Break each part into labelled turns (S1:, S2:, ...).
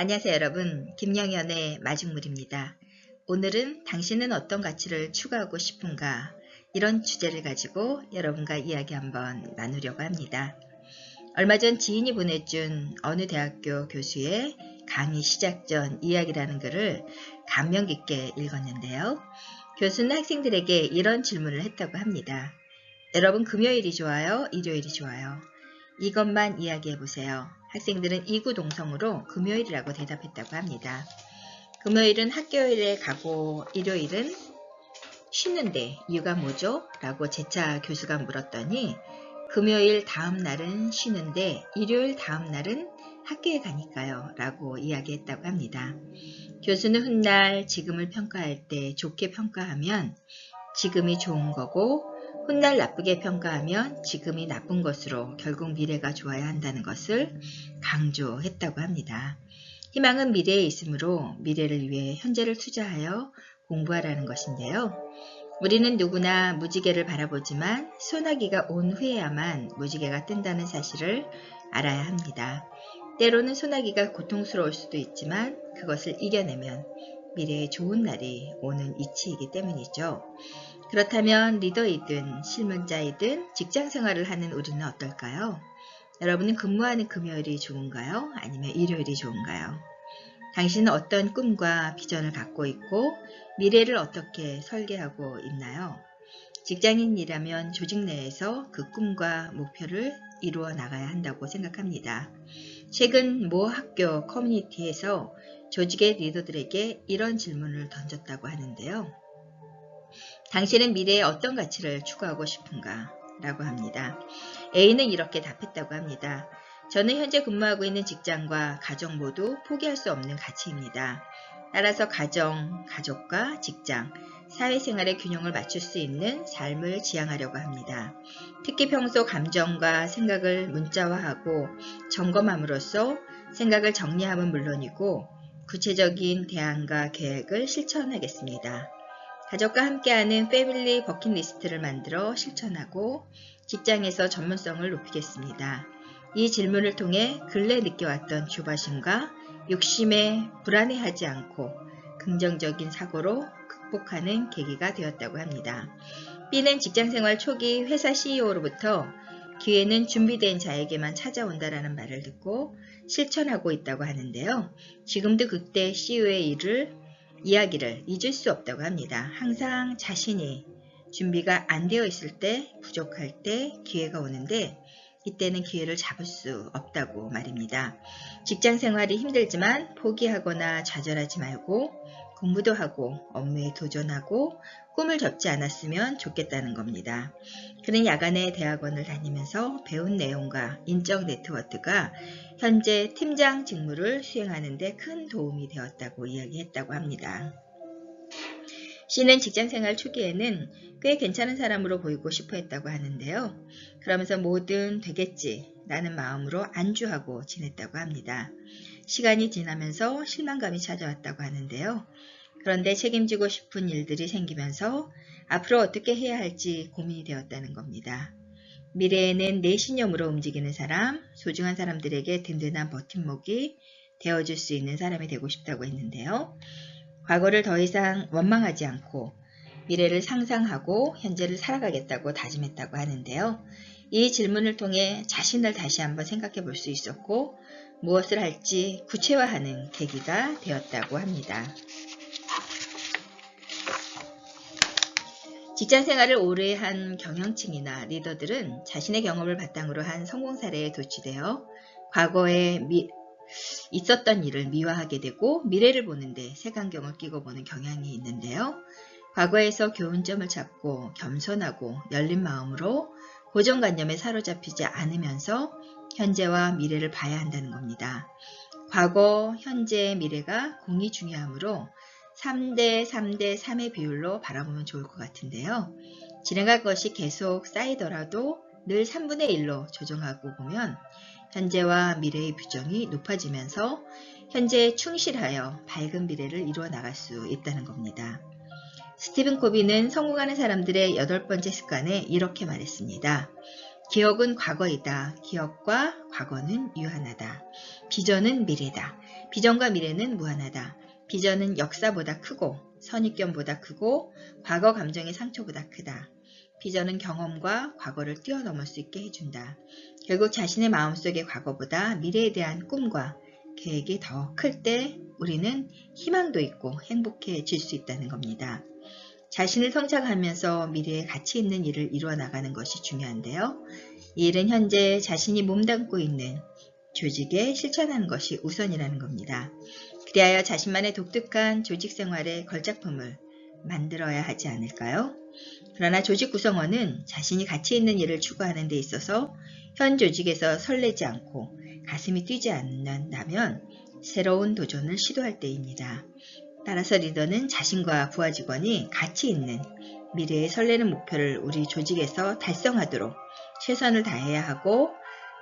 S1: 안녕하세요 여러분, 김영현의 마중물입니다. 오늘은 당신은 어떤 가치를 추구하고 싶은가, 이런 주제를 가지고 여러분과 이야기 한번 나누려고 합니다. 얼마 전 지인이 보내준 어느 대학교 교수의 강의 시작 전 이야기라는 글을 감명 깊게 읽었는데요. 교수는 학생들에게 이런 질문을 했다고 합니다. 여러분, 금요일이 좋아요? 일요일이 좋아요? 이것만 이야기해보세요. 학생들은 이구동성으로 금요일이라고 대답했다고 합니다. 금요일은 학교일에 가고 일요일은 쉬는데 이유가 뭐죠? 라고 재차 교수가 물었더니 금요일 다음 날은 쉬는데 일요일 다음 날은 학교에 가니까요 라고 이야기했다고 합니다. 교수는 훗날 지금을 평가할 때 좋게 평가하면 지금이 좋은 거고 훗날 나쁘게 평가하면 지금이 나쁜 것으로 결국 미래가 좋아야 한다는 것을 강조했다고 합니다. 희망은 미래에 있으므로 미래를 위해 현재를 투자하여 공부하라는 것인데요. 우리는 누구나 무지개를 바라보지만 소나기가 온 후에야만 무지개가 뜬다는 사실을 알아야 합니다. 때로는 소나기가 고통스러울 수도 있지만 그것을 이겨내면 미래에 좋은 날이 오는 이치이기 때문이죠. 그렇다면 리더이든 실문자이든 직장생활을 하는 우리는 어떨까요? 여러분은 근무하는 금요일이 좋은가요? 아니면 일요일이 좋은가요? 당신은 어떤 꿈과 비전을 갖고 있고 미래를 어떻게 설계하고 있나요? 직장인이라면 조직 내에서 그 꿈과 목표를 이루어 나가야 한다고 생각합니다. 최근 모 학교 커뮤니티에서 조직의 리더들에게 이런 질문을 던졌다고 하는데요. 당신은 미래에 어떤 가치를 추구하고 싶은가? 라고 합니다. A는 이렇게 답했다고 합니다. 저는 현재 근무하고 있는 직장과 가정 모두 포기할 수 없는 가치입니다. 따라서 가정, 가족과 직장, 사회생활의 균형을 맞출 수 있는 삶을 지향하려고 합니다. 특히 평소 감정과 생각을 문자화하고 점검함으로써 생각을 정리함은 물론이고 구체적인 대안과 계획을 실천하겠습니다. 가족과 함께하는 패밀리 버킷리스트를 만들어 실천하고 직장에서 전문성을 높이겠습니다. 이 질문을 통해 근래 느껴왔던 조바심과 욕심에 불안해하지 않고 긍정적인 사고로 극복하는 계기가 되었다고 합니다. B는 직장생활 초기 회사 CEO로부터 기회는 준비된 자에게만 찾아온다라는 말을 듣고 실천하고 있다고 하는데요. 지금도 그때 CEO의 이야기를 잊을 수 없다고 합니다. 항상 자신이 준비가 안 되어 있을 때, 부족할 때 기회가 오는데 이때는 기회를 잡을 수 없다고 말입니다. 직장 생활이 힘들지만 포기하거나 좌절하지 말고 공부도 하고 업무에 도전하고 꿈을 접지 않았으면 좋겠다는 겁니다. 그는 야간에 대학원을 다니면서 배운 내용과 인적 네트워크가 현재 팀장 직무를 수행하는 데 큰 도움이 되었다고 이야기했다고 합니다. C는 직장생활 초기에는 꽤 괜찮은 사람으로 보이고 싶어 했다고 하는데요. 그러면서 뭐든 되겠지 라는 마음으로 안주하고 지냈다고 합니다. 시간이 지나면서 실망감이 찾아왔다고 하는데요. 그런데 책임지고 싶은 일들이 생기면서 앞으로 어떻게 해야 할지 고민이 되었다는 겁니다. 미래에는 내 신념으로 움직이는 사람, 소중한 사람들에게 든든한 버팀목이 되어줄 수 있는 사람이 되고 싶다고 했는데요. 과거를 더 이상 원망하지 않고 미래를 상상하고 현재를 살아가겠다고 다짐했다고 하는데요. 이 질문을 통해 자신을 다시 한번 생각해 볼 수 있었고 무엇을 할지 구체화하는 계기가 되었다고 합니다. 직장생활을 오래 한 경영층이나 리더들은 자신의 경험을 바탕으로 한 성공 사례에 도취되어 과거에 있었던 일을 미화하게 되고 미래를 보는데 색안경을 끼고 보는 경향이 있는데요. 과거에서 교훈점을 찾고 겸손하고 열린 마음으로 고정관념에 사로잡히지 않으면서 현재와 미래를 봐야 한다는 겁니다. 과거, 현재, 미래가 공이 중요하므로 3대 3대 3의 비율로 바라보면 좋을 것 같은데요. 진행할 것이 계속 쌓이더라도 늘 3분의 1로 조정하고 보면 현재와 미래의 규정이 높아지면서 현재에 충실하여 밝은 미래를 이루어 나갈 수 있다는 겁니다. 스티븐 코비는 성공하는 사람들의 8번째 습관에 이렇게 말했습니다. 기억은 과거이다. 기억과 과거는 유한하다. 비전은 미래다. 비전과 미래는 무한하다. 비전은 역사보다 크고 선입견보다 크고 과거 감정의 상처보다 크다. 비전은 경험과 과거를 뛰어넘을 수 있게 해준다. 결국 자신의 마음속의 과거보다 미래에 대한 꿈과 계획이 더 클 때 우리는 희망도 있고 행복해질 수 있다는 겁니다. 자신을 성장하면서 미래에 가치 있는 일을 이루어 나가는 것이 중요한데요. 이 일은 현재 자신이 몸담고 있는 조직에 실천하는 것이 우선이라는 겁니다. 그리하여 자신만의 독특한 조직 생활의 걸작품을 만들어야 하지 않을까요? 그러나 조직 구성원은 자신이 가치 있는 일을 추구하는 데 있어서 현 조직에서 설레지 않고 가슴이 뛰지 않는다면 새로운 도전을 시도할 때입니다. 따라서 리더는 자신과 부하 직원이 가치 있는 미래에 설레는 목표를 우리 조직에서 달성하도록 최선을 다해야 하고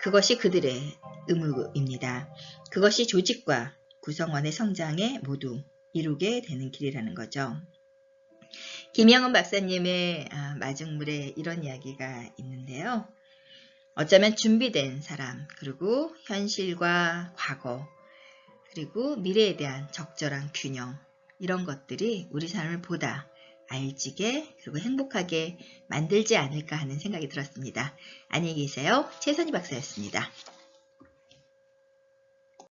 S1: 그것이 그들의 의무입니다. 그것이 조직과 구성원의 성장에 모두 이루게 되는 길이라는 거죠. 김영은 박사님의 마중물에 이런 이야기가 있는데요. 어쩌면 준비된 사람, 그리고 현실과 과거, 그리고 미래에 대한 적절한 균형, 이런 것들이 우리 삶을 보다 알지게 그리고 행복하게 만들지 않을까 하는 생각이 들었습니다. 안녕히 계세요. 최선희 박사였습니다.